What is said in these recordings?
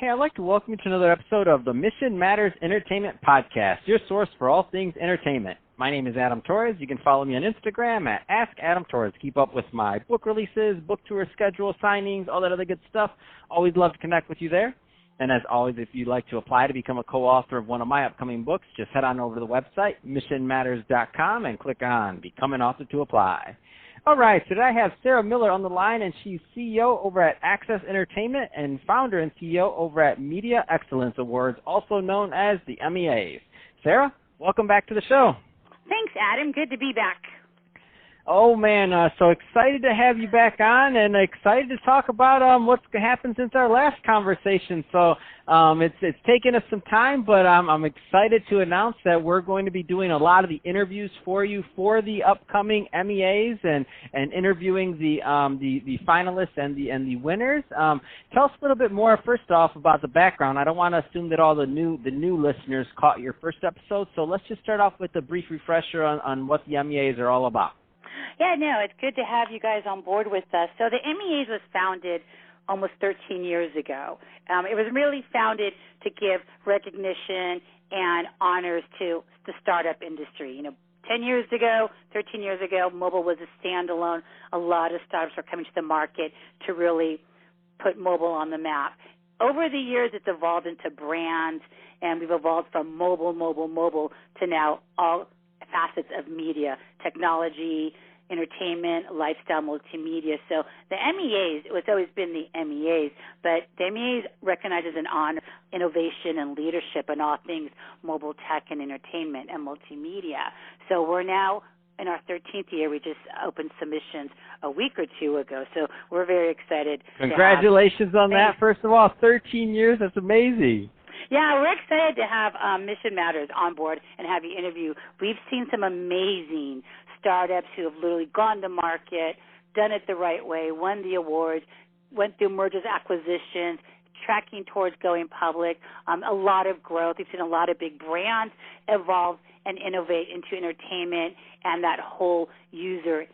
Hey, I'd like to welcome you to another episode of the Mission Matters Entertainment Podcast, your source for all things entertainment. My name is Adam Torres. You can follow me on Instagram at AskAdamTorres. Keep up with my book releases, book tour schedule, signings, all that other good stuff. Always love to connect with you there. And as always, if you'd like to apply to become a co-author of one of my upcoming books, just head on over to the website, missionmatters.com, and click on Become an Author to apply. All right, today I have Sarah Miller on the line, and she's CEO over at Access Entertainment and founder and CEO over at Media Excellence Awards, also known as the MBAs. Sarah, welcome back to the show. Thanks, Adam. Good to be back. Oh, man, so excited to have you back on and excited to talk about what's happened since our last conversation. So it's taken us some time, but I'm excited to announce that we're going to be doing a lot of the interviews for you for the upcoming MEAs and interviewing the finalists and the winners. Tell us a little bit more, first off, about the background. I don't want to assume that all the new listeners caught your first episode, so let's just start off with a brief refresher on what the MEAs are all about. Yeah, no, it's good to have you guys on board with us. So the MEAs was founded almost 13 years ago. It was really founded to give recognition and honors to the startup industry. 10 years ago, 13 years ago, mobile was a standalone. A lot of startups were coming to the market to really put mobile on the map. Over the years, it's evolved into brands, and we've evolved from mobile to now all facets of media, technology, entertainment, lifestyle, multimedia. So the MEAs, it's always been the MEAs, but the MEAs recognizes an honor, innovation, and leadership in all things mobile tech and entertainment and multimedia. So we're now in our 13th year. We just opened submissions a week or two ago, so we're very excited. Congratulations on that, first of all. 13 years, that's amazing. Yeah, we're excited to have Mission Matters on board and have you interview. We've seen some amazing startups who have literally gone to market, done it the right way, won the awards, went through mergers, acquisitions, tracking towards going public, a lot of growth. We've seen a lot of big brands evolve and innovate into entertainment and that whole user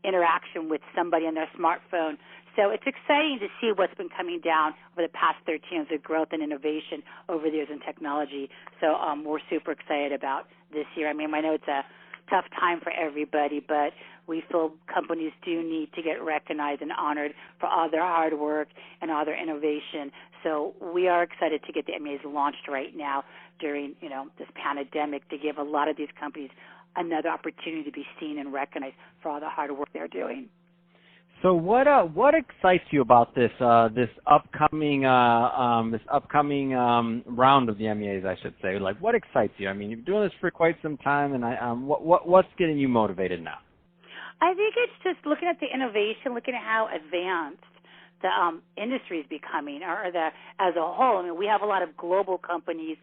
interaction with somebody on their smartphone. So it's exciting to see what's been coming down over the past 13 years of growth and innovation over the years in technology. So we're super excited about this year. I mean, I know it's a tough time for everybody, but we feel companies do need to get recognized and honored for all their hard work and all their innovation. So we are excited to get the MEAs launched right now during, this pandemic to give a lot of these companies another opportunity to be seen and recognized for all the hard work they're doing. So what excites you about this upcoming round of the MEAs, I should say? Like, what excites you? I mean, you've been doing this for quite some time, and what's getting you motivated now? I think it's just looking at the innovation, looking at how advanced the industry is becoming, as a whole. I mean, we have a lot of global companies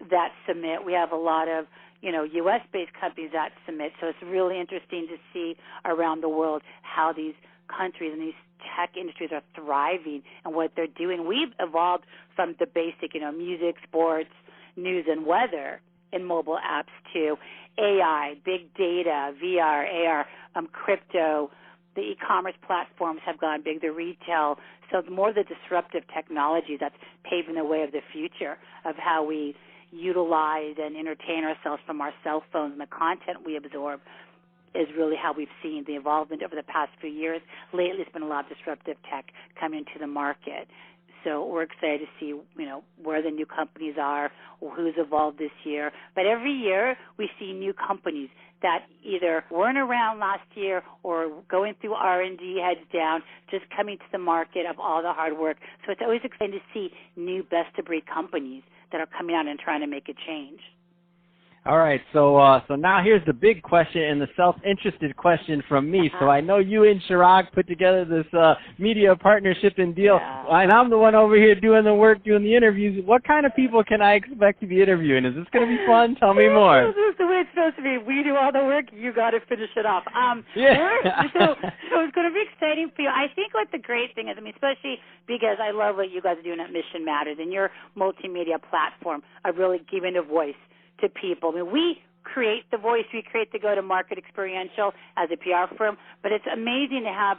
that submit. We have a lot of U.S.-based companies that submit. So it's really interesting to see around the world how these countries and these tech industries are thriving and what they're doing. We've evolved from the basic, music, sports, news, and weather in mobile apps to AI, big data, VR, AR, crypto. The e-commerce platforms have gone big, the retail. So it's more the disruptive technology that's paving the way of the future of how we utilize and entertain ourselves from our cell phones and the content we absorb is really how we've seen the involvement over the past few years. Lately, it's been a lot of disruptive tech coming to the market. So we're excited to see, where the new companies are, or who's evolved this year. But every year, we see new companies that either weren't around last year or going through R&D heads down, just coming to the market of all the hard work. So it's always exciting to see new best-of-breed companies that are coming out and trying to make a change. All right, so now here's the big question and the self-interested question from me. So I know you and Chirag put together this media partnership and deal, and I'm the one over here doing the work, doing the interviews. What kind of people can I expect to be interviewing? Is this going to be fun? Tell me more. This is the way it's supposed to be. We do all the work. You got to finish it off. So it's going to be exciting for you. I think what the great thing is, especially because I love what you guys are doing at Mission Matters and your multimedia platform of really giving a voice to people. We create the voice, we create the go-to-market experiential as a PR firm, but it's amazing to have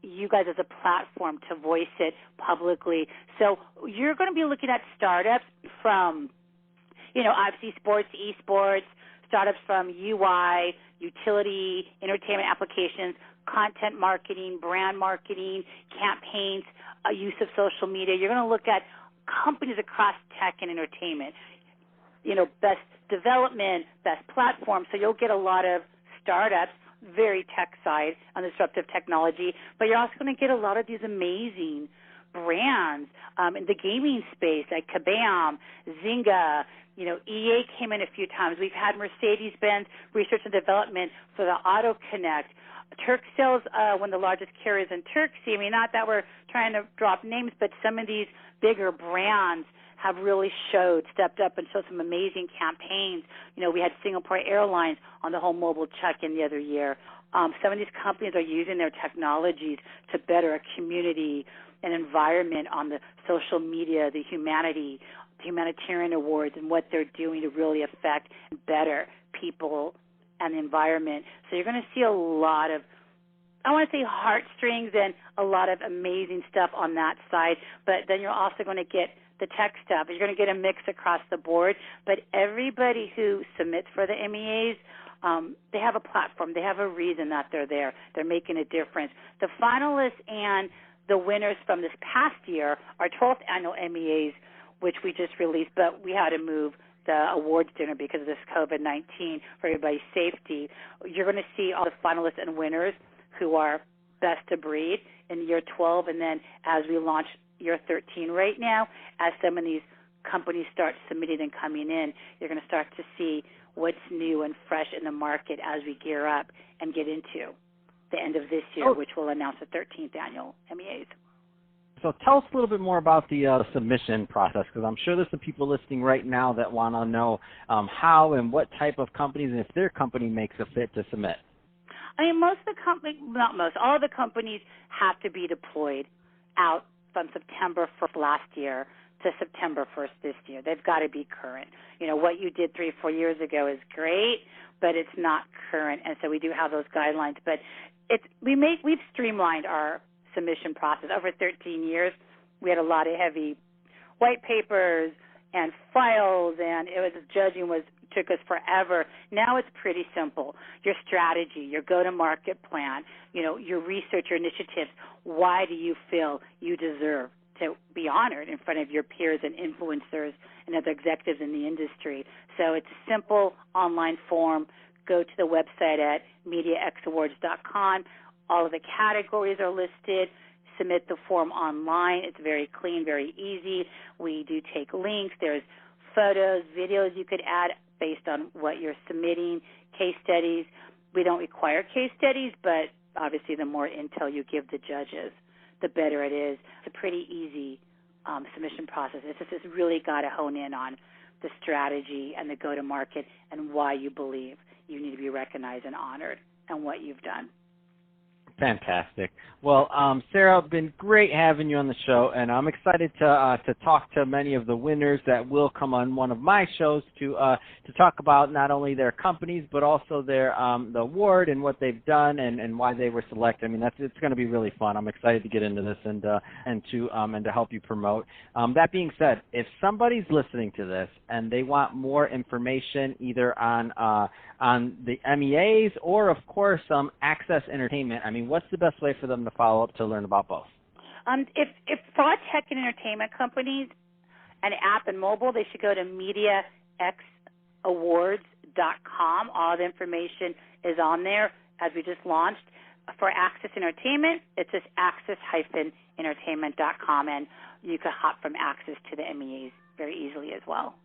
you guys as a platform to voice it publicly. So you're going to be looking at startups from, obviously sports, esports, startups from UI, utility, entertainment applications, content marketing, brand marketing, campaigns, use of social media. You're going to look at companies across tech and entertainment, best development, best platform. So you'll get a lot of startups, very tech side on disruptive technology, but you're also going to get a lot of these amazing brands in the gaming space like Kabam, Zynga. EA came in a few times. We've had Mercedes-Benz research and development for the Auto Connect. Turkcell's one of the largest carriers in Turkey. I mean, not that we're trying to drop names, but some of these bigger brands have really stepped up and showed some amazing campaigns. We had Singapore Airlines on the whole mobile check-in the other year. Some of these companies are using their technologies to better a community and environment on the social media, the humanitarian awards, and what they're doing to really affect and better people and the environment. So you're going to see a lot of, I want to say heartstrings and a lot of amazing stuff on that side, but then you're also going to get the tech stuff. You're going to get a mix across the board, but everybody who submits for the MEAs, they have a platform. They have a reason that they're there. They're making a difference. The finalists and the winners from this past year, our 12th annual MEAs, which we just released, but we had to move the awards dinner because of this COVID-19 for everybody's safety. You're going to see all the finalists and winners who are best of breed in year 12, and then as we launch year 13 right now, as some of these companies start submitting and coming in, you're going to start to see what's new and fresh in the market as we gear up and get into the end of this year, which will announce the 13th annual MEAs. So tell us a little bit more about the submission process, because I'm sure there's some people listening right now that want to know how and what type of companies and if their company makes a fit to submit. I mean, all of the companies have to be deployed out from September 1st last year to September 1st this year. They've got to be current. What you did 3 or 4 years ago is great, but it's not current, and so we do have those guidelines. But we've streamlined our submission process. Over 13 years, we had a lot of heavy white papers and files, and judging took us forever. Now it's pretty simple. Your strategy, your go-to-market plan, your research, your initiatives. Why do you feel you deserve to be honored in front of your peers and influencers and other executives in the industry? So it's a simple online form. Go to the website at MediaXAwards.com. All of the categories are listed. Submit the form online. It's very clean, very easy. We do take links. There's photos, videos you could add based on what you're submitting, case studies. We don't require case studies, but obviously the more intel you give the judges, the better it is. It's a pretty easy submission process. It's just really got to hone in on the strategy and the go-to-market and why you believe you need to be recognized and honored and what you've done. Fantastic. Well, Sarah, it's been great having you on the show, and I'm excited to talk to many of the winners that will come on one of my shows to talk about not only their companies but also their the award and what they've done and why they were selected. I mean, it's going to be really fun. I'm excited to get into this and to help you promote. That being said, if somebody's listening to this and they want more information either on the MEAs or, of course, Access Entertainment, I mean, what's the best way for them to follow up to learn about both? If for tech and entertainment companies, an app and mobile, they should go to MediaXAwards.com. All the information is on there as we just launched. For Access Entertainment, it's just access-entertainment.com, and you could hop from Access to the MEAs very easily as well.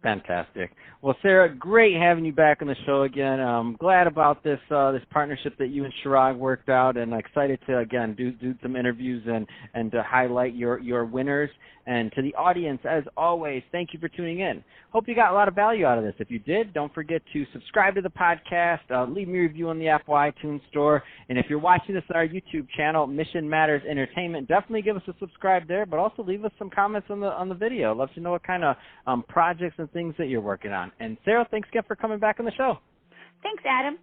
Fantastic. Well, Sarah, great having you back on the show again. I'm glad about this partnership that you and Chirag worked out, and excited to again do some interviews and to highlight your winners. And to the audience, as always, thank you for tuning in. Hope you got a lot of value out of this. If you did, don't forget to subscribe to the podcast, leave me a review on the Apple iTunes Store, and if you're watching this on our YouTube channel, Mission Matters Entertainment, definitely give us a subscribe there, but also leave us some comments on the video. I'd love to know what kind of projects and things that you're working on. And Sarah, thanks again for coming back on the show. Thanks, Adam.